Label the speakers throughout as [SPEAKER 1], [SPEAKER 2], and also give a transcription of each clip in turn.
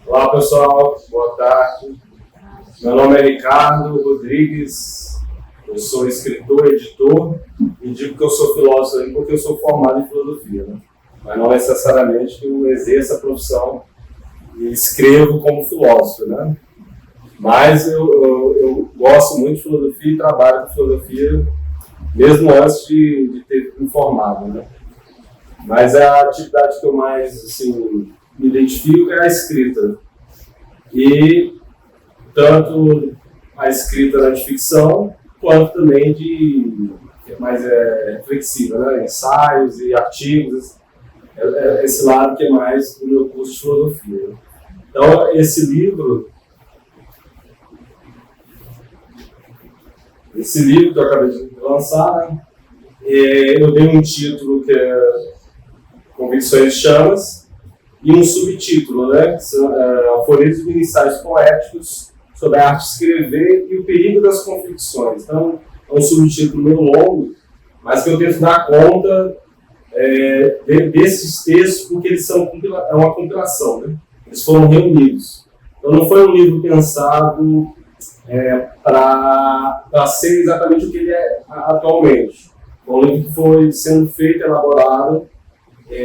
[SPEAKER 1] Olá pessoal, boa tarde. Meu nome é Ricardo Rodrigues, eu sou escritor, editor e digo que eu sou filósofo porque eu sou formado em filosofia, né? Mas não necessariamente que eu exerça a profissão e escrevo como filósofo, né? Mas eu gosto muito de filosofia e trabalho com filosofia mesmo antes de ter me formado, né? Mas a atividade que eu mais assim, me identifico é a escrita. E tanto a escrita de ficção, quanto também que é mais reflexiva, né? Ensaios e artigos, esse lado que é mais do meu curso de filosofia. Então, esse livro que eu acabei de lançar, né? Eu dei um título que é Convicções Chamas, e um subtítulo, né? Aforismos e ensaios poéticos sobre a arte de escrever e o perigo das convicções. Então, é um subtítulo meio longo, mas que eu tento dar conta desses textos, porque eles são uma compilação, né? Eles foram reunidos. Então, não foi um livro pensado para ser exatamente o que ele é atualmente. Foi um livro que foi sendo feito, elaborado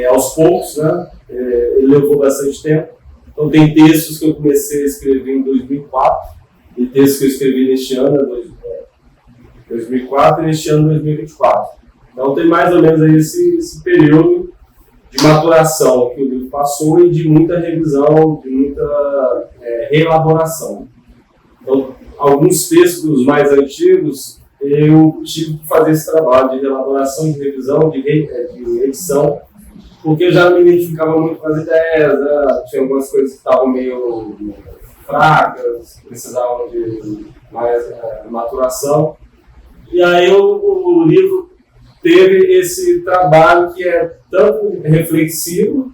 [SPEAKER 1] aos poucos, né? Ele levou bastante tempo. Então, tem textos que eu comecei a escrever em 2004 e textos que eu escrevi neste ano, 2004, e neste ano, 2024. Então, tem mais ou menos aí esse período de maturação que o livro passou e de muita revisão, de muita reelaboração. Então, alguns textos mais antigos, eu tive que fazer esse trabalho de reelaboração, de revisão, de edição, porque eu já me identificava muito com as ideias, né? Tinha algumas coisas que estavam meio fracas, precisavam de mais maturação. E aí o livro teve esse trabalho que é tanto reflexivo,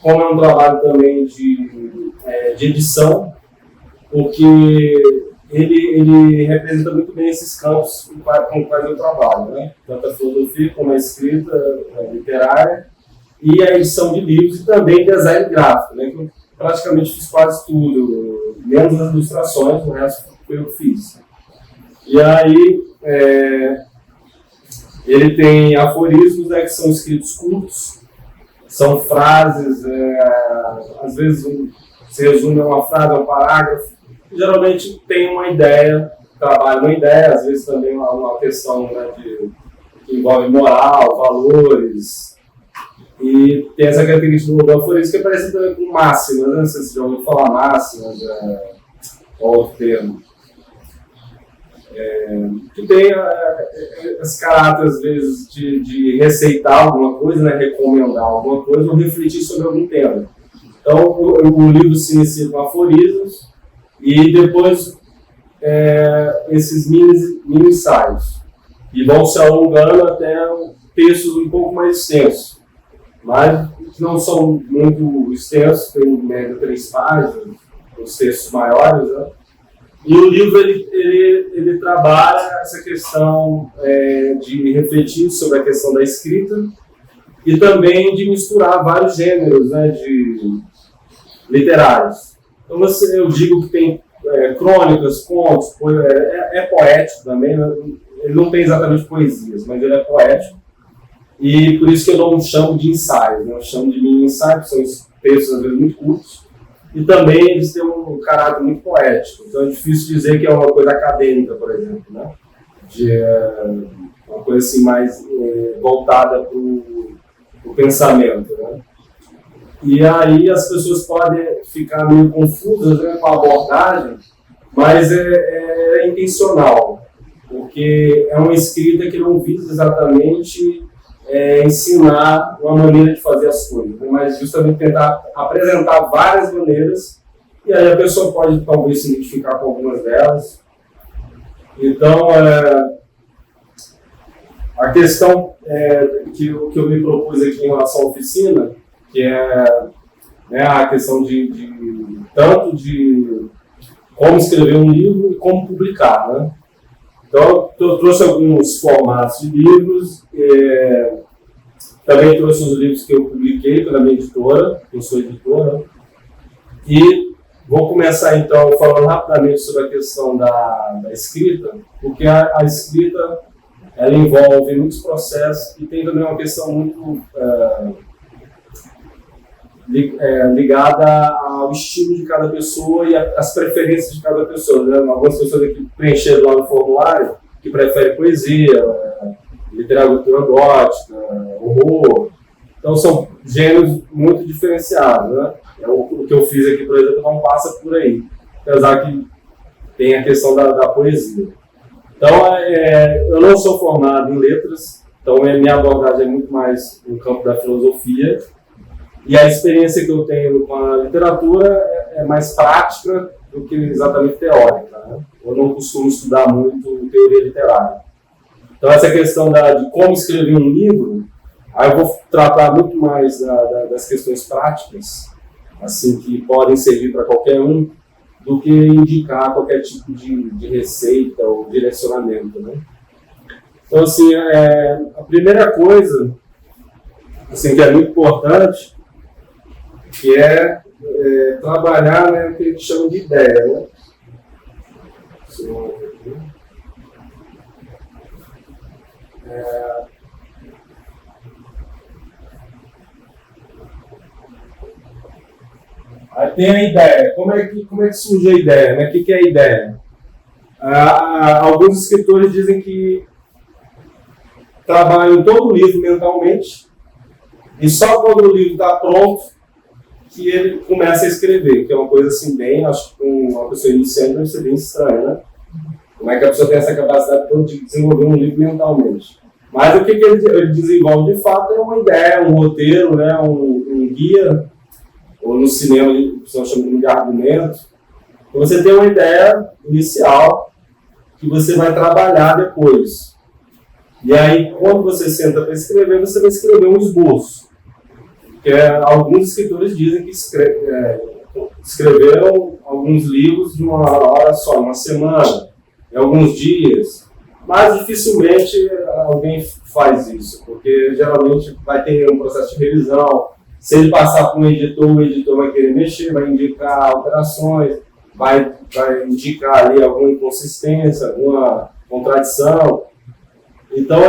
[SPEAKER 1] como é um trabalho também de edição, porque ele representa muito bem esses campos com os quais eu trabalho, né? Tanto a filosofia como a escrita literária, e a edição de livros e também design gráfico, né? Eu praticamente fiz quase tudo, menos as ilustrações, o resto foi eu que fiz. E aí, ele tem aforismos, né, que são escritos curtos, são frases, às vezes se resume a uma frase, a um parágrafo, geralmente tem uma ideia, trabalha uma ideia, às vezes também uma questão, né, que envolve moral, valores. E tem essa característica do aforismo que parece também com máximas, né? Não sei se você já ouviu falar máximas, ou outro termo. Que tem esse caráter, às vezes, de receitar alguma coisa, né? Recomendar alguma coisa ou refletir sobre algum tema. Então, o livro se inicia com aforismos e depois esses mini ensaios. E vão se alongando até textos um pouco mais extensos. Mas não são muito extensos, tem em média 3 páginas, os textos maiores, né? E o livro ele trabalha essa questão de refletir sobre a questão da escrita e também de misturar vários gêneros, né, literários. Então eu digo que tem crônicas, contos, poético também, né? Ele não tem exatamente poesias, mas ele é poético. E por isso que eu não chamo de ensaios, né? Eu chamo de mini ensaios, que são textos às vezes muito curtos, e também eles têm um caráter muito poético. Então é difícil dizer que é uma coisa acadêmica, por exemplo, né? Uma coisa assim mais voltada para o pensamento, né? E aí as pessoas podem ficar meio confusas, né, com a abordagem, mas é intencional, porque é uma escrita que não visa exatamente ensinar uma maneira de fazer as coisas, né? Mas justamente tentar apresentar várias maneiras, e aí a pessoa pode talvez se identificar com algumas delas. Então, a questão que eu me propus aqui em relação à oficina, que a questão tanto de como escrever um livro e como publicar, né? Então, eu trouxe alguns formatos de livros, também trouxe os livros que eu publiquei pela minha editora, eu sou editora, E vou começar então falando rapidamente sobre a questão da escrita, porque a escrita ela envolve muitos processos e tem também uma questão muito ligada ao estilo de cada pessoa e às preferências de cada pessoa. Né? Algumas pessoas aqui preencheram lá no formulário que preferem poesia, literatura gótica, horror. Então são gêneros muito diferenciados. Né? O que eu fiz aqui, por exemplo, não passa por aí, apesar que tem a questão da poesia. Então, eu não sou formado em letras, então minha abordagem é muito mais no campo da filosofia, e a experiência que eu tenho com a literatura é mais prática do que exatamente teórica. Né? Eu não costumo estudar muito teoria literária. Então, essa questão de como escrever um livro, aí eu vou tratar muito mais das questões práticas, assim, que podem servir para qualquer um, do que indicar qualquer tipo de receita ou direcionamento. Né? Então, assim, a primeira coisa assim, que é muito importante, que é trabalhar, né, o que a gente chama de ideia. Né? Aí tem a ideia. Como é que surge a ideia? Né? O que é a ideia? Alguns escritores dizem que trabalham todo o livro mentalmente e só quando o livro está pronto que ele começa a escrever, que é uma coisa assim bem, acho que uma pessoa iniciante deve ser bem estranha, né? Como é que a pessoa tem essa capacidade de desenvolver um livro mentalmente? Mas o que ele desenvolve de fato é uma ideia, um roteiro, né? um guia, ou no cinema o pessoal chama de argumento. Então, você tem uma ideia inicial que você vai trabalhar depois. E aí, quando você senta para escrever, você vai escrever um esboço. Porque alguns escritores dizem que escreveram alguns livros de uma hora só, uma semana, em alguns dias. Mas dificilmente alguém faz isso, porque geralmente vai ter um processo de revisão. Se ele passar para um editor, o editor vai querer mexer, vai indicar alterações, vai indicar ali alguma inconsistência, alguma contradição. Então,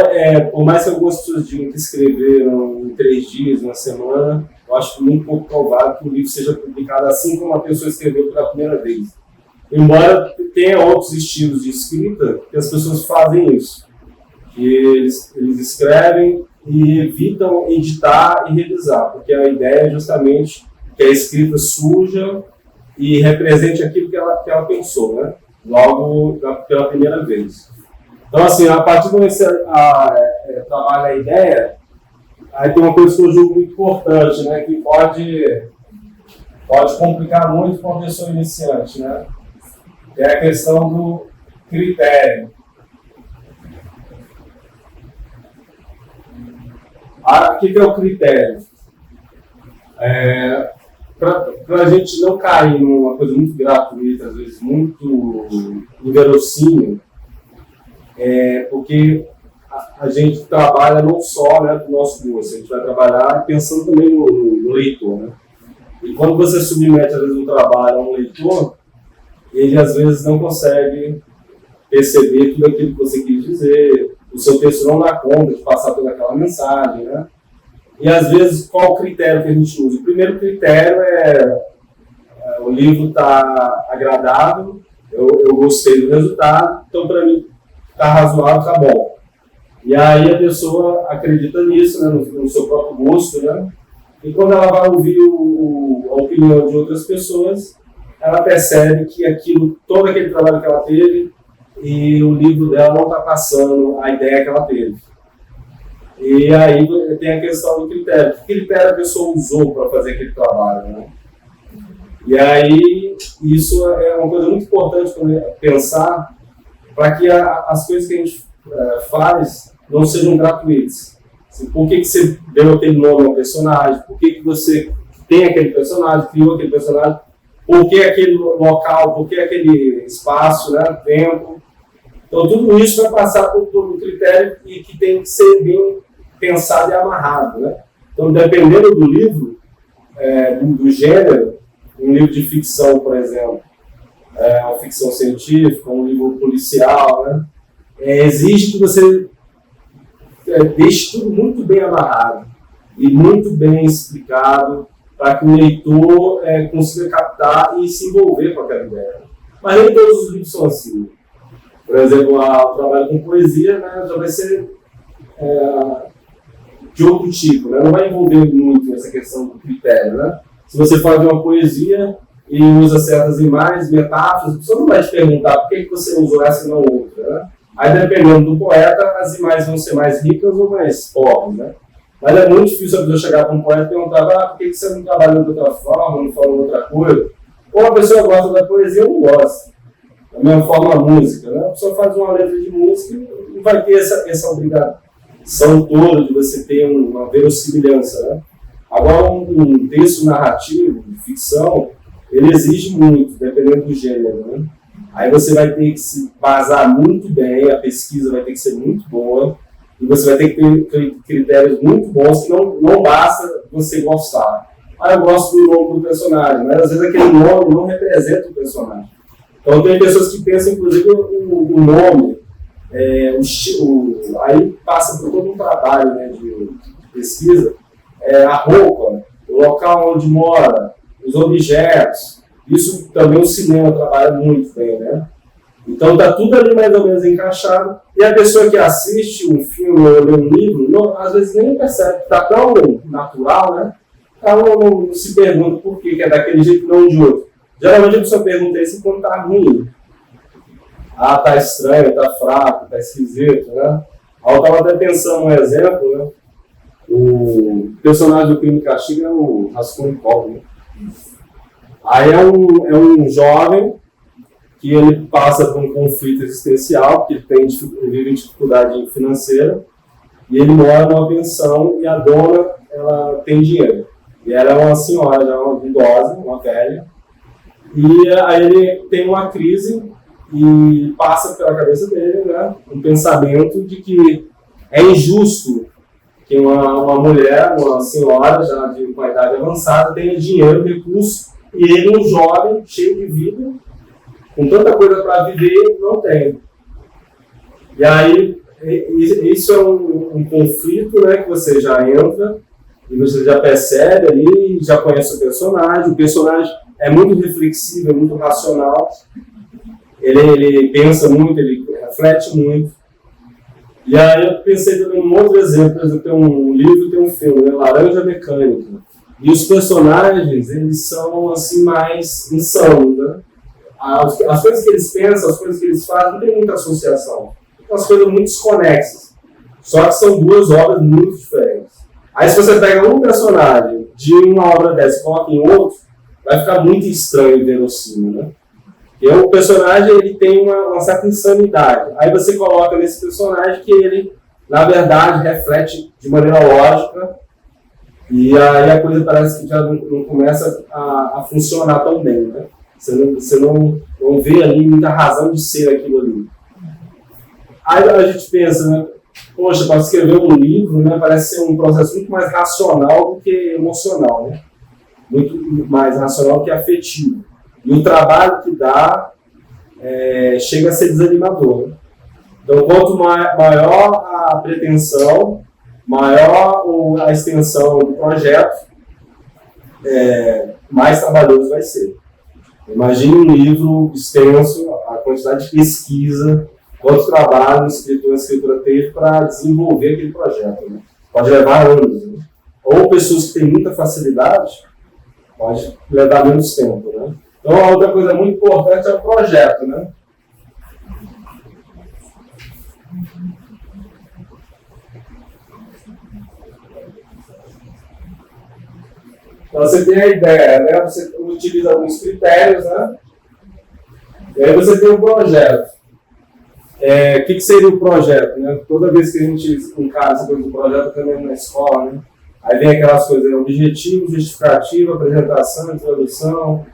[SPEAKER 1] por mais que algumas pessoas digam que escreveram em 3 dias, uma semana, eu acho muito pouco provável que o livro seja publicado assim como a pessoa escreveu pela primeira vez. Embora tenha outros estilos de escrita que as pessoas fazem isso. Que eles escrevem e evitam editar e revisar, porque a ideia é justamente que a escrita surja e represente aquilo que ela pensou, né? Logo pela primeira vez. Então, assim, a partir do momento que você trabalha a ideia, aí tem uma coisa que eu julgo muito importante, né? Que pode complicar muito para uma pessoa iniciante, né? Que é a questão do critério. O que é o critério? Para a gente não cair numa coisa muito gratuita, às vezes muito inverossímil, porque a gente trabalha não só, né, do nosso gosto, a gente vai trabalhar pensando também no leitor. Né? E quando você submete, às vezes, um trabalho a um leitor, ele às vezes não consegue perceber tudo aquilo que você quis dizer, o seu texto não dá conta de passar toda aquela mensagem, né? E às vezes, qual o critério que a gente usa? O primeiro critério o livro está agradável, eu gostei do resultado, então para mim está razoável, está bom. E aí a pessoa acredita nisso, né, no seu próprio gosto, né? E quando ela vai ouvir a opinião de outras pessoas, ela percebe que todo aquele trabalho que ela teve, e o livro dela não está passando a ideia que ela teve. E aí tem a questão do critério. Que critério a pessoa usou para fazer aquele trabalho, né? E aí isso é uma coisa muito importante para pensar, para que as coisas que a gente faz não sejam gratuitas. Assim, por que você deu aquele nome ao personagem? Por que você tem aquele personagem, criou aquele personagem? Por que aquele local? Por que aquele espaço, né, tempo? Então, tudo isso vai passar por um critério que tem que ser bem pensado e amarrado. Né? Então, dependendo do livro, do gênero, um livro de ficção, por exemplo, uma ficção científica, um livro policial, né? Exige que você deixe tudo muito bem amarrado e muito bem explicado para que o leitor consiga captar e se envolver com aquela ideia. Mas nem todos os livros são assim. Por exemplo, o trabalho com poesia, né, já vai ser de outro tipo, né? Não vai envolver muito essa questão do critério. Né? Se você faz uma poesia e usa certas imagens, metáforas, a pessoa não vai te perguntar por que você usou essa e não outra. Né? Aí, dependendo do poeta, as imagens vão ser mais ricas ou mais pobres. Né? Mas é muito difícil a pessoa chegar para um poeta e perguntar por que você não trabalhou de outra forma, não falou outra coisa. Ou a pessoa gosta da poesia ou não gosta. Da mesma forma a música. Né? A pessoa faz uma letra de música e não vai ter essa obrigação toda de você ter uma verossimilhança. Né? Agora, um texto narrativo, de ficção, ele exige muito, dependendo do gênero. Né? Aí você vai ter que se basar muito bem, a pesquisa vai ter que ser muito boa, e você vai ter que ter critérios muito bons que não basta você gostar. Eu gosto do nome do personagem, mas às vezes aquele nome não representa o personagem. Então tem pessoas que pensam, inclusive, o nome, aí passa por todo um trabalho, né, de pesquisa, a roupa, o local onde mora, os objetos. Isso também o cinema trabalha muito bem, né? Então está tudo ali mais ou menos encaixado, e a pessoa que assiste um filme ou lê um livro, às vezes nem percebe, está tão natural, né? Ela não se pergunta por que é daquele jeito e não de outro. Geralmente a pessoa pergunta isso quando está ruim. Tá estranho, tá fraco, tá esquisito, né? Eu estava até pensando um exemplo, né? O personagem do Crime e Castigo é o Raskolnikov, né? Aí é um jovem que ele passa por um conflito existencial, porque ele vive dificuldade financeira, e ele mora numa pensão e a dona ela tem dinheiro. E ela é uma senhora, já uma idosa, uma velha, e aí ele tem uma crise e passa pela cabeça dele, né, um pensamento de que é injusto que uma mulher, uma senhora já de uma idade avançada, tenha dinheiro, recurso, e ele, um jovem, cheio de vida, com tanta coisa para viver, não tem. E aí, isso é um conflito, né, que você já entra, e você já percebe ali, já conhece o personagem é muito reflexivo, é muito racional, ele pensa muito, ele reflete muito. E aí eu pensei também em um outro exemplo, por exemplo, tem um livro e tem um filme, né, Laranja Mecânica, e os personagens, eles são assim mais insanos, né? As coisas que eles pensam, as coisas que eles fazem, não tem muita associação. São as coisas muito desconexas. Só que são duas obras muito diferentes. Aí se você pega um personagem de uma obra dessa e coloca em outro, vai ficar muito estranho e verossímil, né? Porque o personagem ele tem uma certa insanidade. Aí você coloca nesse personagem que ele, na verdade, reflete de maneira lógica, e aí a coisa parece que já não começa a funcionar tão bem, né? Você não vê ali muita razão de ser aquilo ali. Aí a gente pensa, né? Poxa, para escrever um livro, né, parece ser um processo muito mais racional do que emocional, né? Muito mais racional que afetivo. E o trabalho que dá chega a ser desanimador. Né? Então, quanto maior a pretensão, maior a extensão do projeto, mais trabalhoso vai ser. Imagine um livro extenso, a quantidade de pesquisa, quanto trabalho a escritora teve para desenvolver aquele projeto. Né? Pode levar anos. Né? Ou pessoas que têm muita facilidade, pode levar menos tempo. Né? Então, a outra coisa muito importante é o projeto. Né? Então, você tem a ideia, né? Você utiliza alguns critérios, né? E aí você tem um projeto. O que seria o projeto? Né? Toda vez que a gente encara essa coisa do projeto também na escola, né? Aí vem aquelas coisas, objetivo, justificativo, apresentação, introdução,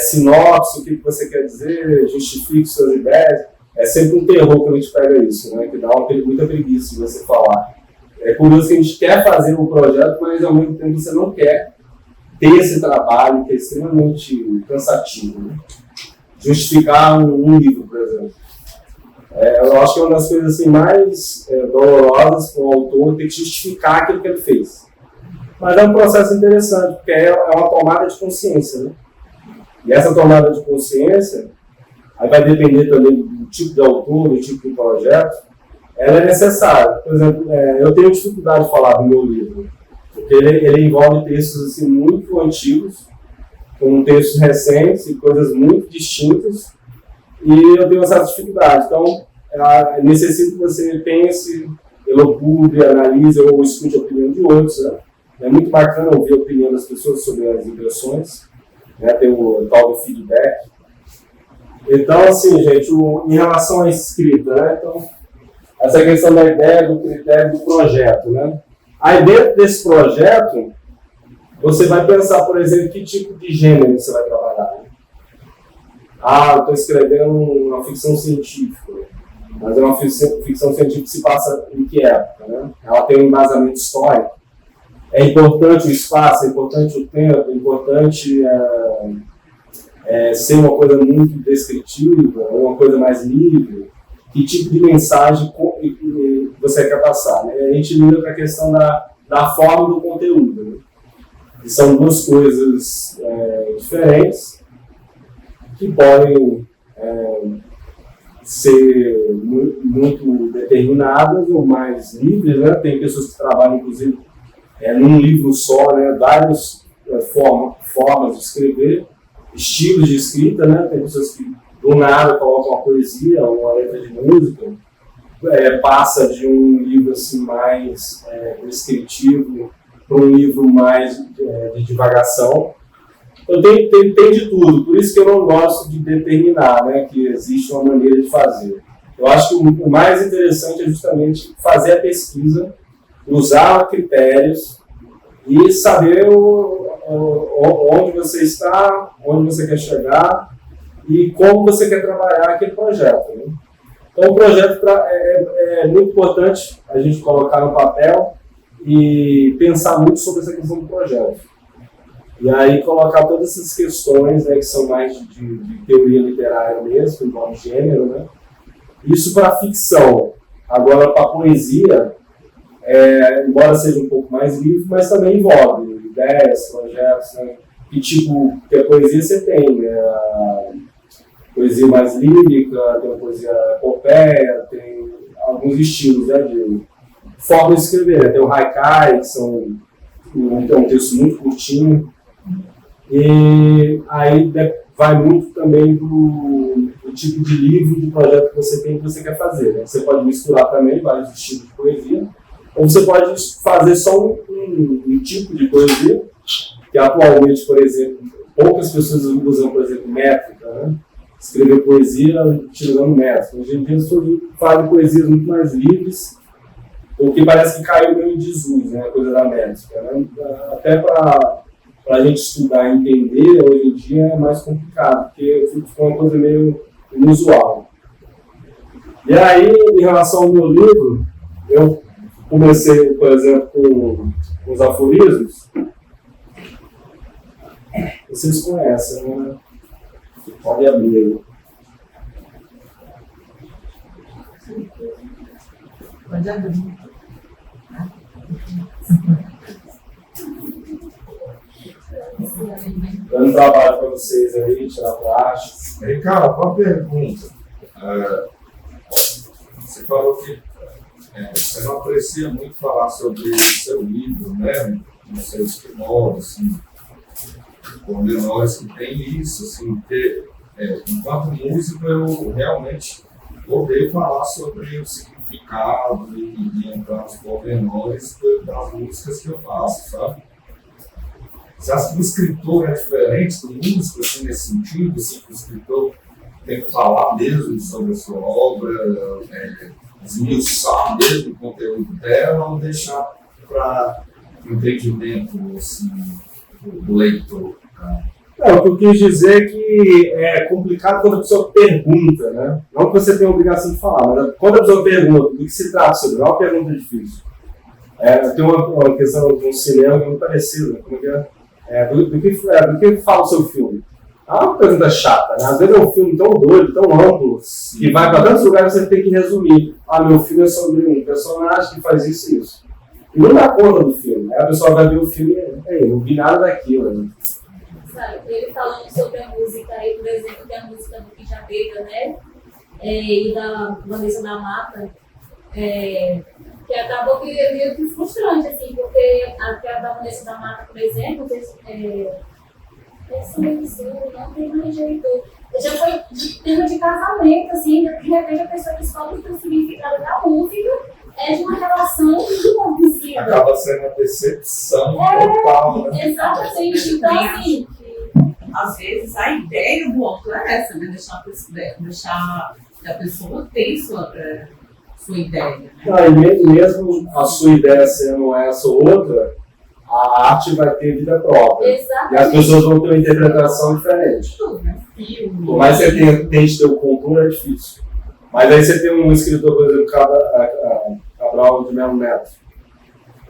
[SPEAKER 1] sinopse, o que você quer dizer, justifique suas ideias. É sempre um terror quando a gente pega isso, né? Que dá muita preguiça de você falar. É curioso que a gente quer fazer um projeto, mas ao mesmo tempo você não quer ter esse trabalho que é extremamente cansativo, né? Justificar um livro, por exemplo. Eu acho que é uma das coisas assim, mais dolorosas para o autor ter que justificar aquilo que ele fez. Mas é um processo interessante, porque é uma tomada de consciência, né? E essa tomada de consciência, aí vai depender também do tipo de autor, do tipo de projeto, ela é necessária. Por exemplo, eu tenho dificuldade de falar do meu livro, porque ele envolve textos assim, muito antigos, com textos recentes e coisas muito distintas, e eu tenho essa dificuldade. Então, necessita que você pense, elucubre, analise ou escute a opinião de outros, né? É muito bacana ouvir a opinião das pessoas sobre as impressões, né? Tem o tal do feedback. Então, assim, gente, em relação à escrita, né? Então, essa questão da ideia, do critério do projeto, né? Aí, dentro desse projeto, você vai pensar, por exemplo, que tipo de gênero você vai trabalhar. Né? Eu estou escrevendo uma ficção científica, mas é uma ficção científica que se passa em que época, né? Ela tem um embasamento histórico. É importante o espaço, é importante o tempo, é importante ser uma coisa muito descritiva, uma coisa mais livre. Que tipo de mensagem você quer passar, né? A gente lida com a questão da forma do conteúdo, né? Que são duas coisas diferentes que podem ser muito determinadas ou mais livres, né? Tem pessoas que trabalham, inclusive, num livro só, né? Várias formas de escrever, estilos de escrita, né? Tem pessoas que do nada colocam uma poesia, uma letra de música, passa de um livro assim, mais descritivo para um livro mais de divagação. Então tem de tudo, por isso que eu não gosto de determinar, né, que existe uma maneira de fazer. Eu acho que o mais interessante é justamente fazer a pesquisa, usar critérios e saber onde você está, onde você quer chegar e como você quer trabalhar aquele projeto. Né? Então, o projeto é muito importante a gente colocar no papel e pensar muito sobre essa questão do projeto. E aí colocar todas essas questões, né, que são mais de teoria literária mesmo, que envolve gênero, né? Isso para ficção. Agora, para poesia, embora seja um pouco mais livre, mas também envolve ideias, projetos, né? Que tipo de poesia você tem, né? Poesia mais lírica, tem uma poesia epopeia, tem alguns estilos, né, de forma de escrever. Né? Tem o haikai, que é um texto muito curtinho. E aí vai muito também do tipo de livro, de projeto que você tem, que você quer fazer. Né? Você pode misturar também vários estilos de poesia, ou você pode fazer só um tipo de poesia, que atualmente, por exemplo, poucas pessoas usam, por exemplo, métrica, né? Escrever poesia utilizando métrica. Hoje em dia as pessoas fazem poesias muito mais livres, o que parece que caiu meio em desuso, né? A coisa da métrica. Né? Até para a gente estudar e entender, hoje em dia é mais complicado, porque ficou uma coisa meio inusual. E aí, em relação ao meu livro, eu comecei, por exemplo, com os aforismos. Vocês conhecem, né? Pode abrir.
[SPEAKER 2] Pode abrir.
[SPEAKER 1] Dando trabalho para vocês aí, tirar plástico.
[SPEAKER 3] Ricardo, uma pergunta. Você falou que você não aprecia muito falar sobre o seu livro, né? Não sei os que moram, assim, com menores que tem isso, assim, porque enquanto músico eu realmente odeio falar sobre o significado e entrar nos pormenores das músicas que eu faço, sabe? Você acha que o escritor é diferente do músico, assim, nesse sentido? Assim, que o escritor tem que falar mesmo sobre a sua obra, esmiuçar mesmo o conteúdo dela, ou deixar para o entendimento assim, do leitor?
[SPEAKER 1] Não, o que eu quis dizer é que é complicado quando a pessoa pergunta, né? Não que você tenha a obrigação de falar, mas quando a pessoa pergunta do que se trata sobre, é uma pergunta difícil. Tem uma questão de um cinema que é muito parecida, como é que é? do que fala o seu filme. É uma pergunta chata, né? Às vezes é um filme tão doido, tão amplo, que vai para tantos lugares que você tem que resumir. Meu filme é sobre um personagem que faz isso e isso. E não dá conta do filme. Aí a pessoa vai ver o filme e não vi nada daquilo. Né?
[SPEAKER 4] Sabe, ele falando sobre a música aí, por exemplo, que a música do Quijabega, né? E da Vanessa da Mata, que acabou que é meio que frustrante, assim, porque a da Vanessa da Mata, por exemplo, essa medicina não tem mais jeito. Já foi tema de casamento, assim, de repente a pessoa descobre que o significado da música é de uma relação abusiva.
[SPEAKER 3] Acaba sendo a decepção total, né?
[SPEAKER 4] Exatamente. Então, assim,
[SPEAKER 2] às vezes a ideia do autor é essa, né? Deixar que a pessoa ter sua ideia. Né?
[SPEAKER 1] E mesmo a sua ideia sendo essa ou outra, a arte vai ter vida própria.
[SPEAKER 4] exatamente.
[SPEAKER 1] E as pessoas vão ter uma interpretação diferente.
[SPEAKER 2] Tudo, né? Filme.
[SPEAKER 1] Por mais que você tente ter o controle, é difícil. Mas aí você tem um escritor, por exemplo, Cabral de Melo Neto.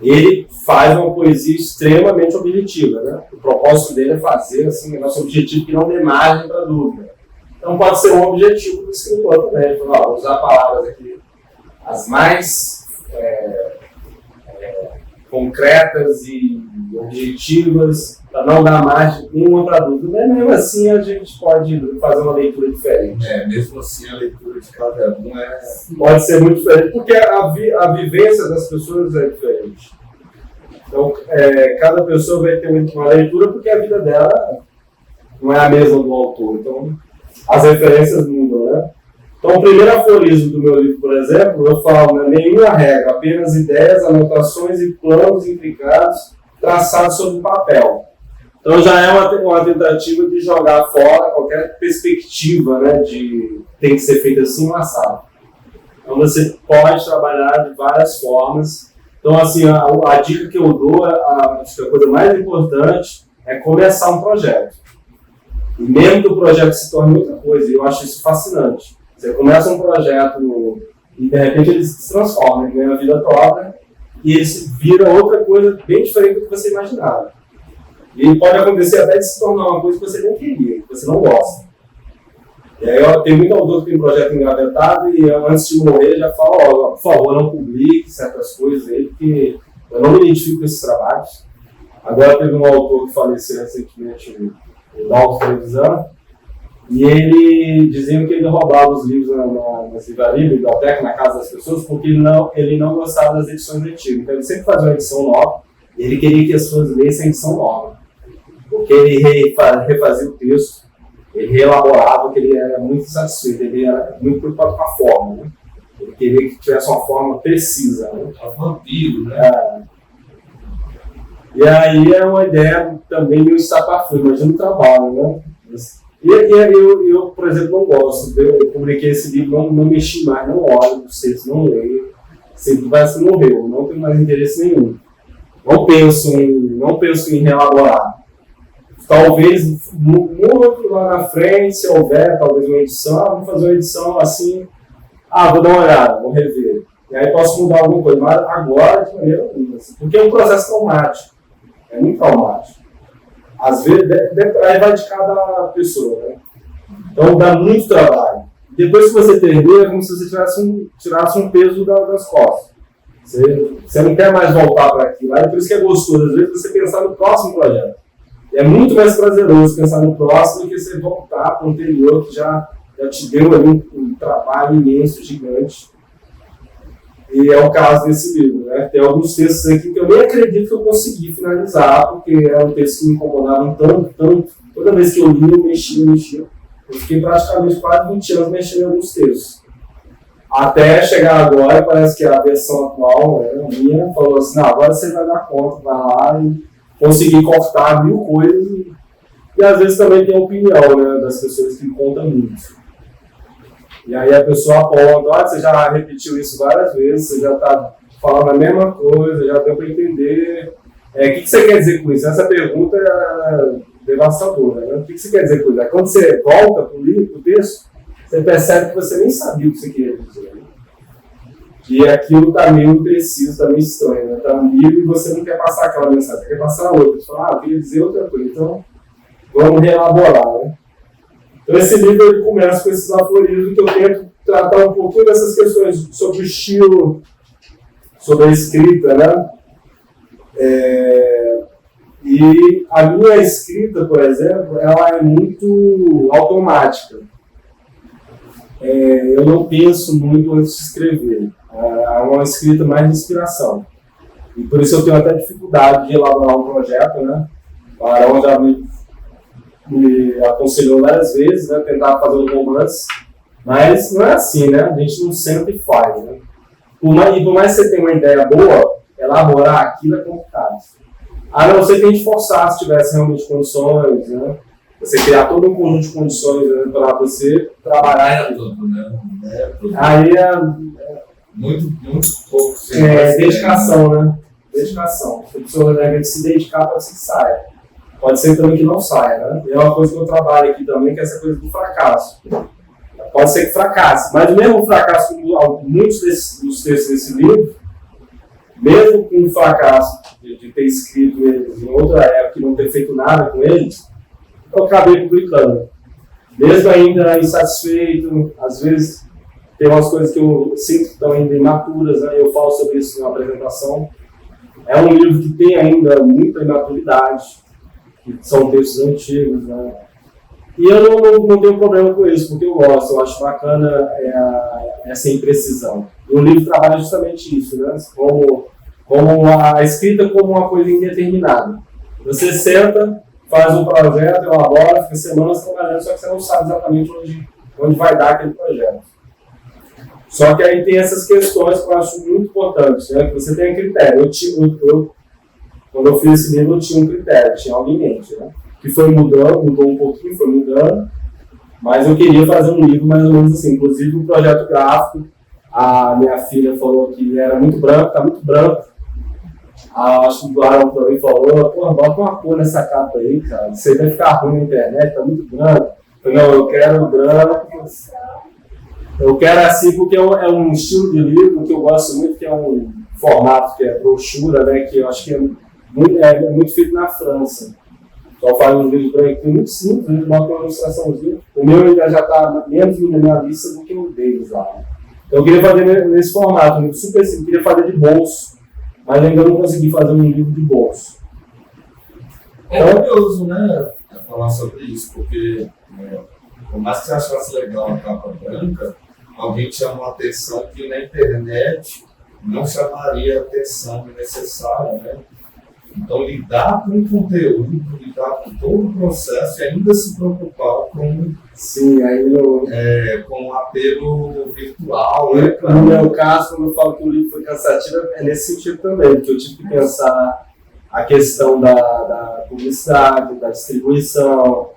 [SPEAKER 1] Ele faz uma poesia extremamente objetiva, né? O propósito dele é fazer assim, nosso objetivo que não dê margem para dúvida. Então pode ser um objetivo do escritor também. Ele fala, vou usar palavras aqui as mais concretas e objetivas para não dar margem nenhuma para dúvida. Mas mesmo assim a gente pode fazer uma leitura diferente.
[SPEAKER 3] Mesmo assim a leitura de cada um
[SPEAKER 1] pode ser muito diferente, porque a vivência das pessoas é diferente. Então, cada pessoa vai ter uma leitura porque a vida dela não é a mesma do autor. Então, as referências mudam, né? Então, o primeiro aforismo do meu livro, por exemplo, eu falo, né, nenhuma regra, apenas ideias, anotações e planos intricados traçados sobre o papel. Então, já é uma tentativa de jogar fora qualquer perspectiva, né, de tem que ser feito assim ou assado. Então, você pode trabalhar de várias formas. Então, assim, a dica que eu dou, acho que a coisa mais importante é começar um projeto. E mesmo que o projeto se torne outra coisa, e eu acho isso fascinante. Você começa um projeto e, de repente, ele se transforma, ele ganha uma vida própria e ele vira outra coisa bem diferente do que você imaginava. E pode acontecer até de se tornar uma coisa que você não queria, que você não gosta. E aí tem muito autor que tem projeto engavetado e antes de morrer já fala, por favor, não publique certas coisas aí, porque eu não me identifico com esses trabalhos. Agora teve um autor que faleceu recentemente, o Dalton Trevisan, e ele dizia que ele roubava os livros nas livrarias, na biblioteca, na casa das pessoas, porque ele não gostava das edições antigas. Então ele sempre fazia uma edição nova e ele queria que as pessoas lessem a edição nova. Porque ele refazia o texto, ele reelaborava, que ele era muito insatisfeito, ele era muito preocupado com a forma. Né? Ele queria que tivesse uma forma precisa. Né?
[SPEAKER 3] Vampiro, né?
[SPEAKER 1] E aí é uma ideia também meio estapafúrdia, imagina o trabalho, né? E eu, por exemplo, não gosto. Eu publiquei esse livro, não mexi mais, não olho para os textos, não leio. Sempre parece que morreu, não tenho mais interesse nenhum. Não penso em reelaborar. Talvez, muito lá na frente, se houver talvez uma edição, vamos fazer uma edição assim, vou dar uma olhada, vou rever. E aí posso mudar alguma coisa, mas agora de maneira nenhuma. Porque é um processo traumático, é muito traumático. Às vezes, aí vai de cada pessoa, né? Então dá muito trabalho. Depois que você termina, é como se você tirasse um peso das costas. Você não quer mais voltar para aquilo. Aí por isso que é gostoso, às vezes, você pensar no próximo projeto. É muito mais prazeroso pensar no próximo do que você voltar para o anterior, que já te deu ali um trabalho imenso, gigante. E é o caso desse livro, né? Tem alguns textos aqui que eu nem acredito que eu consegui finalizar, porque eram textos que me incomodavam tanto. Toda vez que eu li, eu mexia. Eu fiquei praticamente quase 20 anos mexendo em alguns textos. Até chegar agora, parece que a versão atual, a minha, falou assim, agora você vai dar conta, vai lá e conseguir cortar 1000 coisas. E às vezes também tem a opinião, né, das pessoas que contam muito. E aí a pessoa aponta, você já repetiu isso várias vezes, você já está falando a mesma coisa, já deu para entender. O que você quer dizer com isso? Essa pergunta é devastadora, né? O que você quer dizer com isso? Quando você volta para o texto, você percebe que você nem sabia o que você queria dizer. Né? que aquilo está meio impreciso, está meio estranho, né? Está um livro e você não quer passar aquela mensagem, você quer passar outra. Você fala, eu queria dizer outra coisa, então vamos reelaborar, né? Então esse livro ele começa com esses aforismos que eu tento tratar um pouquinho dessas questões sobre o estilo, sobre a escrita, né? E a minha escrita, por exemplo, ela é muito automática. Eu não penso muito antes de escrever. É uma escrita mais de inspiração. E por isso eu tenho até dificuldade de elaborar um projeto, né? O Arão já me aconselhou várias vezes, né? Tentar fazer um romance. Mas não é assim, né? A gente não senta e faz, né? Por mais que você tenha uma ideia boa, elaborar aquilo é complicado. A não ser que a gente forçasse, tivesse realmente condições, né? Você criar todo um conjunto de condições, né, para você trabalhar.
[SPEAKER 3] Método, né?
[SPEAKER 1] Aí
[SPEAKER 3] muito pouco.
[SPEAKER 1] Dedicação, né? Dedicação. Se a pessoa deve se dedicar para que saia. Pode ser também que não saia, né? E é uma coisa que eu trabalho aqui também, que é essa coisa do fracasso. Pode ser que fracasse, mas mesmo o fracasso, muitos dos textos desse livro, mesmo com o fracasso de ter escrito eles em outra época e não ter feito nada com eles, eu acabei publicando. Mesmo ainda insatisfeito, às vezes tem umas coisas que eu sinto que estão ainda imaturas, né? Eu falo sobre isso na apresentação. É um livro que tem ainda muita imaturidade, que são textos antigos, né? E eu não tenho problema com isso, porque eu gosto, eu acho bacana essa imprecisão. E o livro trabalha justamente isso, né? Como a escrita como uma coisa indeterminada. Você senta, faz um projeto, elabora, fica semanas trabalhando, só que você não sabe exatamente onde vai dar aquele projeto. Só que aí tem essas questões que eu acho muito importantes, né? Que você tem critério. Quando eu fiz esse livro, eu tinha um critério, tinha algo em mente, né? Que foi mudou um pouquinho, foi mudando, mas eu queria fazer um livro mais ou menos assim. Inclusive, o projeto gráfico, a minha filha falou que era muito branco, tá muito branco. Acho que o Arão também falou, pô, bota uma cor nessa capa aí, cara, isso aí vai ficar ruim na internet, tá muito branco. Eu falei, não, eu quero branco, eu quero assim, porque é um estilo de livro que eu gosto muito, que é um formato que é brochura, né, que eu acho que é muito feito na França. Só faz um livro branco, muito simples, ele bota uma ilustraçãozinha. O meu ainda já está menos minimalista do que o deles lá. Então eu queria fazer nesse formato, super simples, queria fazer de bolso, mas ainda não consegui fazer um livro de bolso.
[SPEAKER 3] É curioso, né, falar sobre isso, porque por mais que você achasse legal a capa branca, alguém te chamou a atenção que na internet não chamaria a atenção necessária, né? Então, lidar com o conteúdo, lidar com todo o processo e ainda se preocupar com,
[SPEAKER 1] sim,
[SPEAKER 3] com o apelo virtual. Né,
[SPEAKER 1] no meu caso, quando eu falo que o livro foi cansativo, é nesse sentido também, porque eu tive que pensar a questão da publicidade, da distribuição,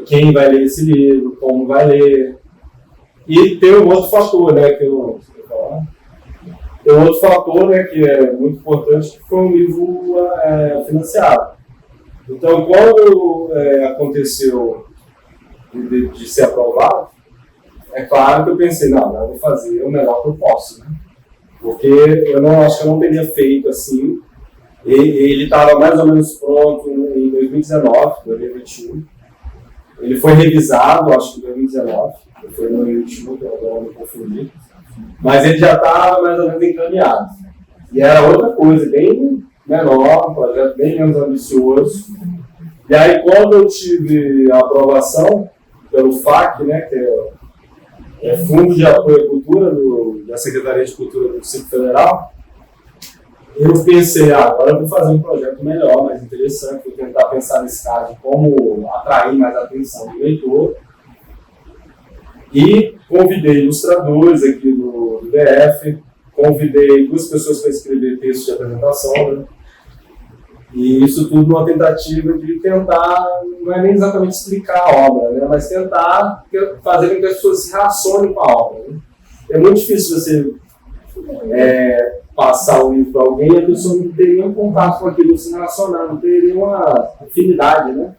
[SPEAKER 1] quem vai ler esse livro, como vai ler. E tem um outro fator, né, que eu vou falar. Tem um outro fator, né, que é muito importante, que foi um livro financiado. Então, quando aconteceu de ser aprovado, é claro que eu pensei, não, eu vou fazer o melhor que eu posso, né? Porque acho que eu não teria feito assim. Ele estava mais ou menos pronto em 2019, 2021. Ele foi revisado, acho que em 2019, foi no 2021, que eu agora me confundi. Mas ele já estava mais ou menos encaminhado. E era outra coisa, bem menor, um projeto bem menos ambicioso. E aí, quando eu tive a aprovação pelo FAC, né, que é Fundo de Apoio à Cultura, da Secretaria de Cultura do Distrito Federal, eu pensei, agora eu vou fazer um projeto melhor, mais interessante, vou tentar pensar nesse caso como atrair mais a atenção do leitor. E convidei ilustradores aqui do DF, convidei 2 pessoas para escrever textos de apresentação, né? E isso tudo numa tentativa de tentar, não é nem exatamente explicar a obra, né? Mas tentar fazer com que as pessoas se relacionem com a obra, né? É muito difícil você passar o livro para alguém e a pessoa não ter nenhum contato com aquilo, se relacionar, não ter nenhuma afinidade, né?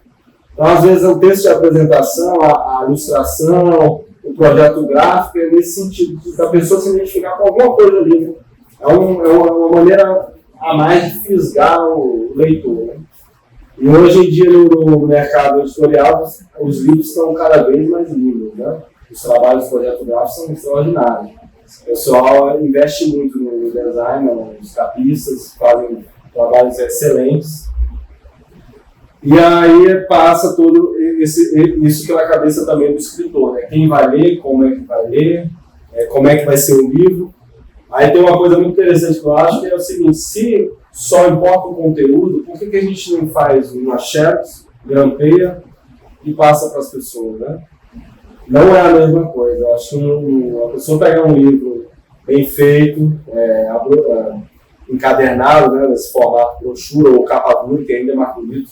[SPEAKER 1] Então, às vezes, o texto de apresentação, a ilustração, o projeto gráfico é nesse sentido, da pessoa se identificar com alguma coisa ali. Né? É uma maneira a mais de fisgar o leitor. Né? E hoje em dia, no mercado editorial, os livros estão cada vez mais lindos. Né? Os trabalhos do projeto gráfico são extraordinários. O pessoal investe muito no design, nos capistas, fazem trabalhos excelentes. E aí passa todo isso pela cabeça também do escritor, né? Quem vai ler, como é que vai ler, como é que vai ser o livro. Aí tem uma coisa muito interessante que eu acho, que é o seguinte: se só importa o conteúdo, por que a gente não faz uma xerox, grampeia e passa para as pessoas, né? Não é a mesma coisa. Eu acho que a pessoa pegar um livro bem feito, encadernado, né, nesse formato brochura ou capa dura, que ainda é mais bonito.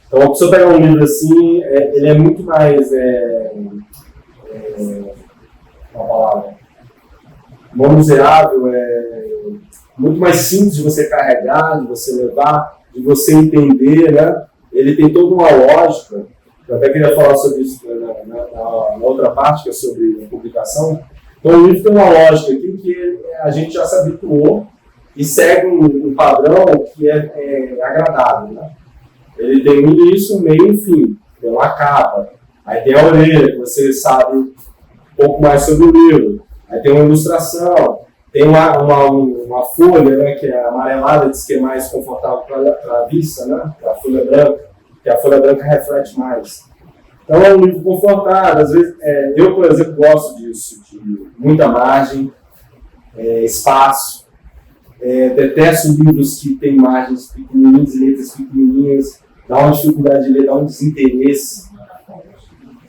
[SPEAKER 1] Então, a pessoa pegar um livro assim, ele é muito mais, uma palavra, manuseável, muito mais simples de você carregar, de você levar, de você entender, né? Ele tem toda uma lógica. Eu até queria falar sobre isso na outra parte, que é sobre a publicação. Então, o livro tem uma lógica aqui que a gente já se habituou e segue um padrão que é agradável, né? Ele tem tudo isso, meio e fim. Tem uma capa, aí tem a orelha, que você sabe um pouco mais sobre o livro. Aí tem uma ilustração, tem uma folha, né, que é amarelada, diz que é mais confortável para a vista, né, para a folha branca, que a folha branca reflete mais. Então é um livro confortável. Às vezes, eu, por exemplo, gosto disso, de muita margem, espaço. Detesto livros que têm margens pequenininhas e letras pequenininhas, dá uma dificuldade de ler, dá um desinteresse.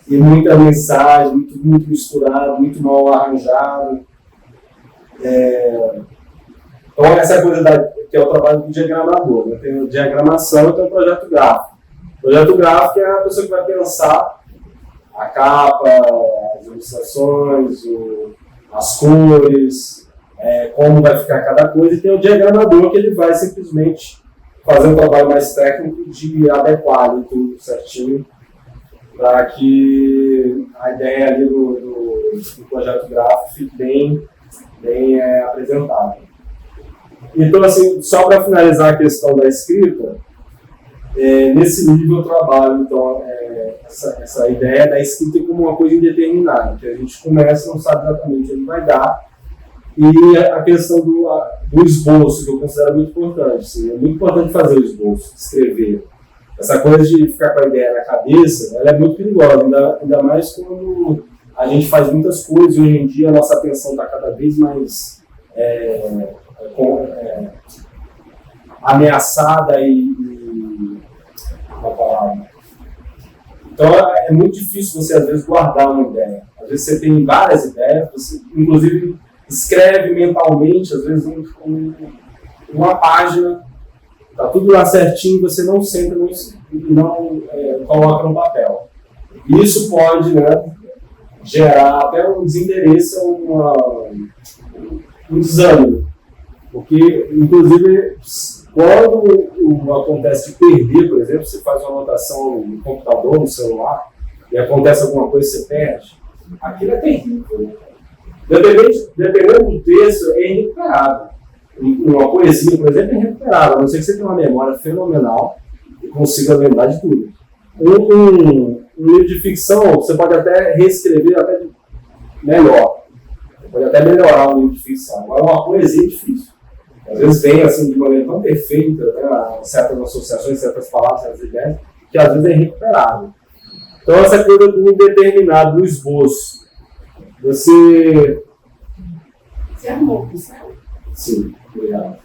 [SPEAKER 1] E muita mensagem, muito misturado, muito mal arranjado. Então, essa coisa que é o trabalho do diagramador. Né? Tem a diagramação e tem o projeto gráfico. O projeto gráfico é a pessoa que vai pensar a capa, as ilustrações, as cores, como vai ficar cada coisa. E tem o diagramador, que ele vai simplesmente fazer um trabalho mais técnico de adequar ali tudo certinho, para que a ideia ali do projeto gráfico fique bem apresentada. Então, assim, só para finalizar a questão da escrita, nesse livro eu trabalho então, essa ideia da escrita como uma coisa indeterminada, que a gente começa e não sabe exatamente onde vai dar, e a questão do esboço, que eu considero muito importante. Assim, é muito importante fazer o esboço, escrever. Essa coisa de ficar com a ideia na cabeça, ela é muito perigosa, ainda mais quando a gente faz muitas coisas e hoje em dia a nossa atenção está cada vez mais ameaçada uma palavra. Então é muito difícil você às vezes guardar uma ideia. Às vezes você tem várias ideias, você inclusive escreve mentalmente, às vezes uma página, está tudo lá certinho, você não senta e não coloca no papel. Isso pode, né, gerar até um desinteresse, um desânimo. Porque, inclusive, quando acontece de perder, por exemplo, você faz uma anotação no computador, no celular, e acontece alguma coisa e você perde, aquilo é terrível. Dependendo do texto, é irrecuperável. Uma poesia, por exemplo, é irrecuperável, a não ser que você tenha uma memória fenomenal e consiga lembrar de tudo. Um livro de ficção, você pode até reescrever até melhor. Você pode até melhorar um livro de ficção. Agora, uma poesia é difícil. Às vezes vem assim, de maneira tão perfeita, né, certas associações, certas palavras, certas ideias, que às vezes é irrecuperável. Então, essa coisa do indeterminado, do esboço. Você
[SPEAKER 2] arrumou, sabe?
[SPEAKER 1] Sim, obrigado.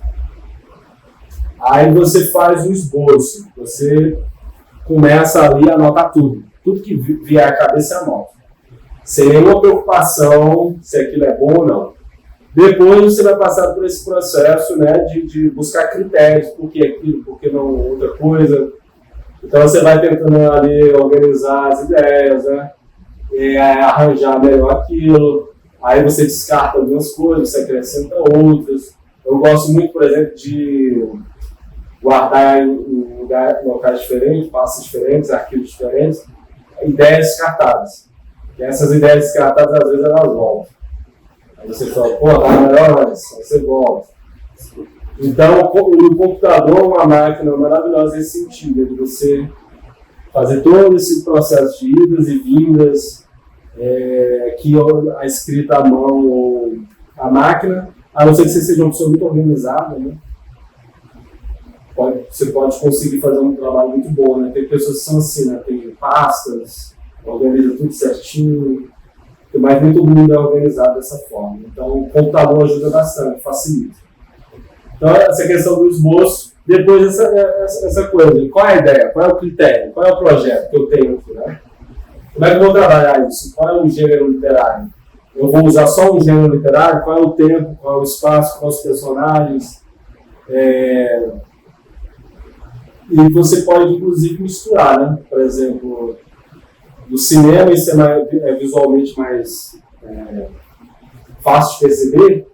[SPEAKER 1] Aí você faz um esboço, você começa ali a anotar tudo. Tudo que vier à cabeça, anota. Sem nenhuma preocupação se aquilo é bom ou não. Depois você vai passar por esse processo, né, de buscar critérios, por que aquilo, por que não outra coisa. Então você vai tentando ali organizar as ideias, né, arranjar melhor aquilo. Aí você descarta algumas coisas, você acrescenta outras. Eu gosto muito, por exemplo, de guardar em locais diferentes, pastas diferentes, arquivos diferentes, ideias descartadas. Que essas ideias descartadas, às vezes, elas voltam. Aí você fala, pô, tá melhor antes, aí você volta. Então, o computador é uma máquina maravilhosa nesse sentido, de você fazer todo esse processo de idas e vindas, que a escrita à mão ou a máquina, a não ser que você seja uma pessoa muito organizada, né? Você pode conseguir fazer um trabalho muito bom, né? Tem pessoas que são assim, né? Tem pastas, organiza tudo certinho, mas nem todo mundo é organizado dessa forma. Então, o computador ajuda bastante, facilita. Então, essa questão do esboço, depois essa coisa, qual é a ideia, qual é o critério, qual é o projeto que eu tenho aqui, né? Como é que eu vou trabalhar isso? Qual é o gênero literário? Eu vou usar só um gênero literário? Qual é o tempo, qual é o espaço, quais os personagens? E você pode, inclusive, misturar, né? Por exemplo, no cinema isso é visualmente mais fácil de perceber.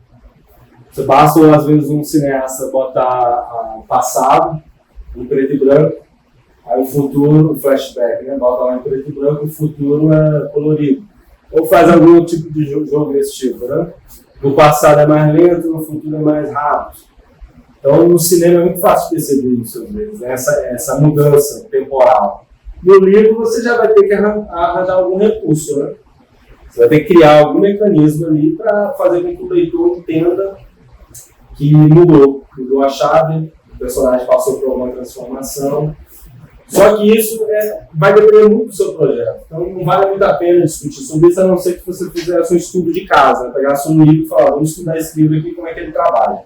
[SPEAKER 1] Você basta, às vezes, um cineasta botar o passado em preto e branco, aí o futuro, o flashback, né? Bota lá em preto e branco, o futuro é colorido. Ou faz algum tipo de jogo desse tipo, né? No passado é mais lento, no futuro é mais rápido. Então, no cinema é muito fácil perceber isso, às vezes, né? Essa mudança temporal. No livro, você já vai ter que arranjar algum recurso, né? Você vai ter que criar algum mecanismo ali para fazer com que o leitor entenda que mudou a chave, o personagem passou por uma transformação. Só que isso vai depender muito do seu projeto. Então, não vale muito a pena discutir sobre isso, a não ser que você fizesse um estudo de casa, né? Pegasse um livro e falar, vamos estudar esse livro aqui, como é que ele trabalha.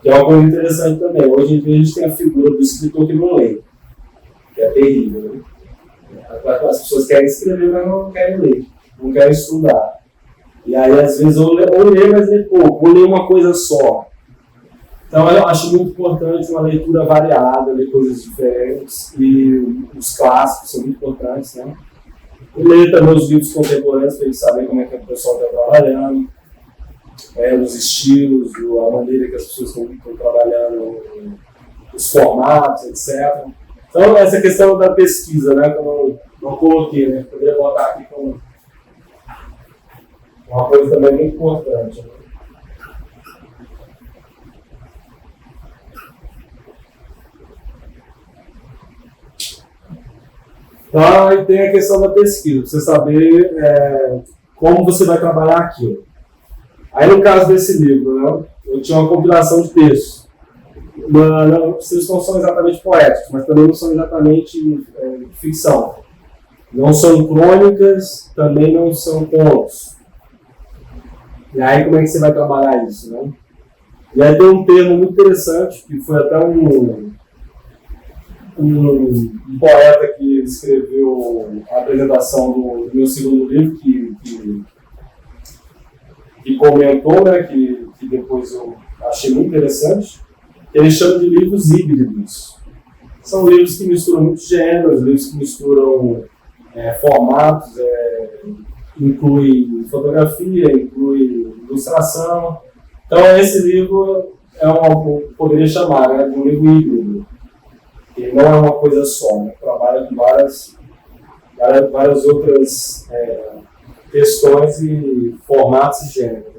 [SPEAKER 1] Que é uma coisa interessante também. Hoje em dia a gente tem a figura do escritor que não lê, que é terrível, né? As pessoas querem escrever, mas não querem ler, não querem estudar. E aí, às vezes, ou lê, mas lê pouco, ou lê uma coisa só. Então, eu acho muito importante uma leitura variada, ler coisas diferentes, e os clássicos são muito importantes, né? E ler também os livros contemporâneos para eles saberem como é que o pessoal está trabalhando, os estilos, a maneira que as pessoas estão trabalhando, os formatos, etc. Então, essa questão da pesquisa, né, que eu não coloquei, né, poderia botar aqui como uma coisa também muito importante. Né? Então, aí tem a questão da pesquisa, você saber como você vai trabalhar aquilo. Aí, no caso desse livro, né, eu tinha uma compilação de textos. Vocês não são exatamente poéticos, mas também não são exatamente ficção. Não são crônicas, também não são contos. E aí, como é que você vai trabalhar isso, né? E aí tem um termo muito interessante, que foi até um poeta que escreveu a apresentação do meu segundo livro, que comentou, né, que depois eu achei muito interessante, que ele chama de livros híbridos. São livros que misturam muitos gêneros, livros que misturam formatos, inclui fotografia, inclui ilustração. Então, esse livro poderia chamar, né, de um livro híbrido. Ele não é uma coisa só, né? Trabalha com várias outras questões e formatos e gêneros.